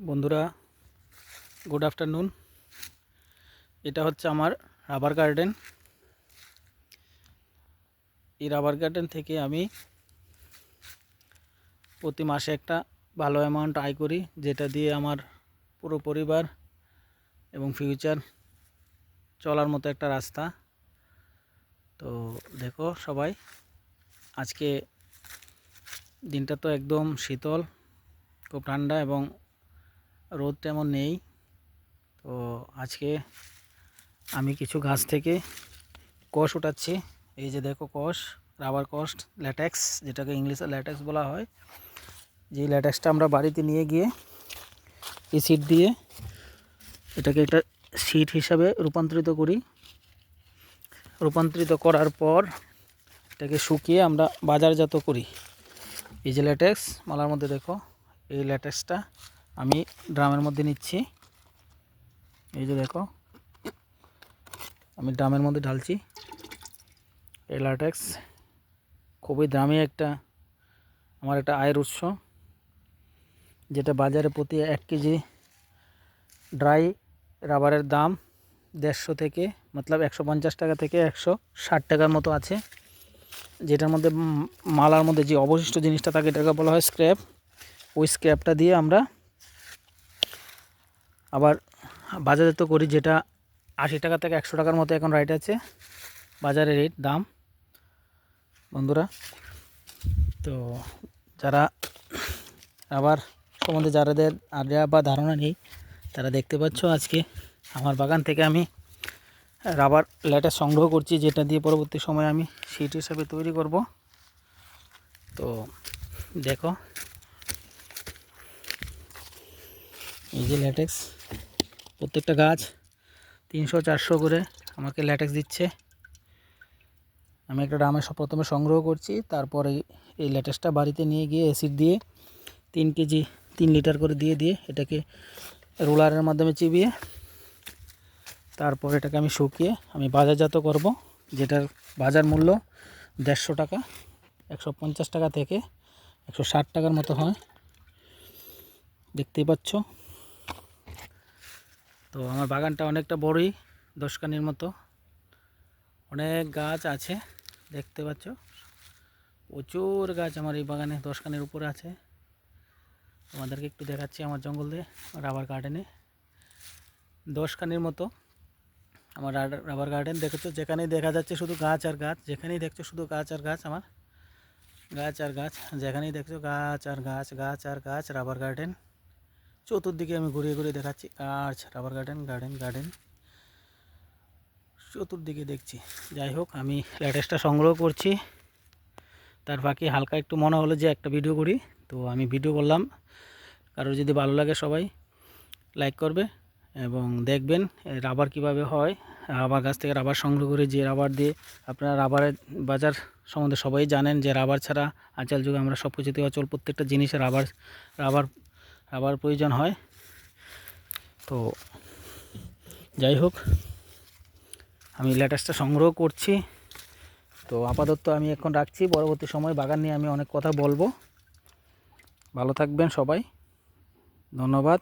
বন্ধুরা, good afternoon. এটা হচ্ছে আমার রাবার গার্ডেন। এই রাবার গার্ডেন থেকে আমি প্রতি মাসে একটা ভালো অ্যামাউন্ট আয় করি, যেটা দিয়ে আমার পুরো পরিবার এবং ফিউচার চলার মতো একটা রাস্তা। তো দেখো সবাই, আজকে দিনটা তো একদম শীতল, খুব ঠান্ডা এবং রোদ তেমন নেই। তো আজকে আমি কিছু গাছ থেকে কষ উঠাচ্ছি। এই যে দেখো কষ, রাবার কষ, ল্যাটেক্স, যেটাকে ইংলিশে ল্যাটেক্স বলা হয়। যে ল্যাটেক্সটা আমরা বাড়িতে নিয়ে গিয়ে এই সিড দিয়ে এটাকে একটা সিড হিসাবে রূপান্তরিত করি। রূপান্তরিত করার পর এটাকে শুকিয়ে আমরা বাজারজাত করি। এই যে ল্যাটেক্স মালার মধ্যে দেখো, এই ল্যাটেক্সটা আমি ড্রামের মধ্যে নিচ্ছি। এই যে দেখো, আমি ড্রামের মধ্যে ঢালছি। এই ল্যাটেক্স খুবই দামি আমার একটা আয়ের উৎস, যেটা বাজারে প্রতি 1 কেজি ড্রাই রাবারের দাম 150 থেকে 150 টাকা থেকে 160 টাকার মতো আছে। যেটার মধ্যে মালার মধ্যে যে অবশিষ্ট জিনিসটা থাকে এটাকে বলা হয় স্ক্র্যাপ। ওই স্ক্র্যাপটা দিয়ে আমরা আবার বাজারজাত করি, যেটা 80 টাকা থেকে 100 টাকার মতো এখন রাইট আছে বাজারে রেট দাম। বন্ধুরা, তো যারা রাবার সম্বন্ধে যাদের আইডিয়া বা ধারণা নেই, তারা দেখতে পাচ্ছ আজকে আমার বাগান থেকে আমি রাবার ল্যাটেক্স সংগ্রহ করছি, যেটা দিয়ে পরবর্তী সময়ে আমি শিট হিসাবে তৈরি করব। তো দেখো, এই যে ল্যাটেক্স, প্রত্যেকটা গাছ 300-400 করে আমাকে ল্যাটেক্স দিচ্ছে। আমি একটা ড্রামে প্রথমে সংগ্রহ করছি, তারপরে এই ল্যাটেক্সটা বাড়িতে নিয়ে গিয়ে অ্যাসিড দিয়ে 3 কেজি 3 লিটার করে দিয়ে এটাকে রোলারের মাধ্যমে চিবিয়ে তারপর এটাকে আমি শুকিয়ে আমি বাজারজাত করব, যেটার বাজার মূল্য 150 টাকা, 150 টাকা থেকে 160 টাকার মতো হয়, দেখতেই পাচ্ছ। তো আমার বাগানটা অনেকটা বড়ই, 10 কানির মতো, অনেক গাছ আছে, দেখতে পাচ্ছ। প্রচুর গাছ আমার এই বাগানে 10 কানির উপরে আছে। তোমাদেরকে একটু দেখাচ্ছি আমার জঙ্গল দিয়ে রাবার গার্ডেনে 10 কানির মতো আমার রাবার গার্ডেন। দেখেছো, যেখানেই দেখা যাচ্ছে শুধু গাছ আর গাছ, যেখানেই দেখছো শুধু গাছ আর গাছ, আমার গাছ আর গাছ, যেখানেই দেখছো গাছ আর গাছ, গাছ আর গাছ, রাবার গার্ডেন। চতুর্দিকে আমি ঘুরিয়ে ঘুরিয়ে দেখাচ্ছি গাছ, রাবার গার্ডেন, গার্ডেন, গার্ডেন, চতুর্দিকে দেখছি। যাই হোক, আমি ল্যাটেক্সটা সংগ্রহ করছি, তার বাকি হালকা একটু মনে হলো যে একটা ভিডিও করি, তো আমি ভিডিও করলাম। কারোর যদি ভালো লাগে সবাই লাইক করবে এবং দেখবেন রাবার কিভাবে হয়। রাবার গাছ থেকে রাবার সংগ্রহ করে, যে রাবার দিয়ে আপনারা রাবারের বাজার সম্বন্ধে সবাই জানেন, যে রাবার ছাড়া আজকাল যুগে আমরা সব কিছুতে অচল, প্রত্যেকটা জিনিসে রাবার রাবার রাবার প্রয়োজন হয়। তো যাই হোক, আমি ল্যাটেক্সটা সংগ্রহ করছি। তো আপাতত আমি এখন রাখছি, পরবর্তী সময় বাগান নিয়ে আমি অনেক কথা বলবো। ভালো থাকবেন সবাই, ধন্যবাদ।